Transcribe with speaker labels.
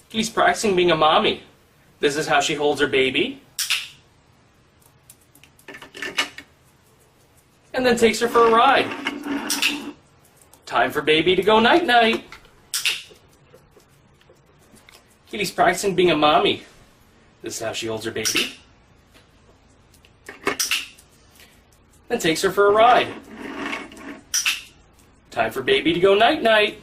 Speaker 1: Kitty's practicing being a mommy. This is how she holds her baby. And then takes her for a ride. Time for baby to go night-night. Kitty's practicing being a mommy. This is how she holds her baby. Then takes her for a ride. Time for baby to go night-night.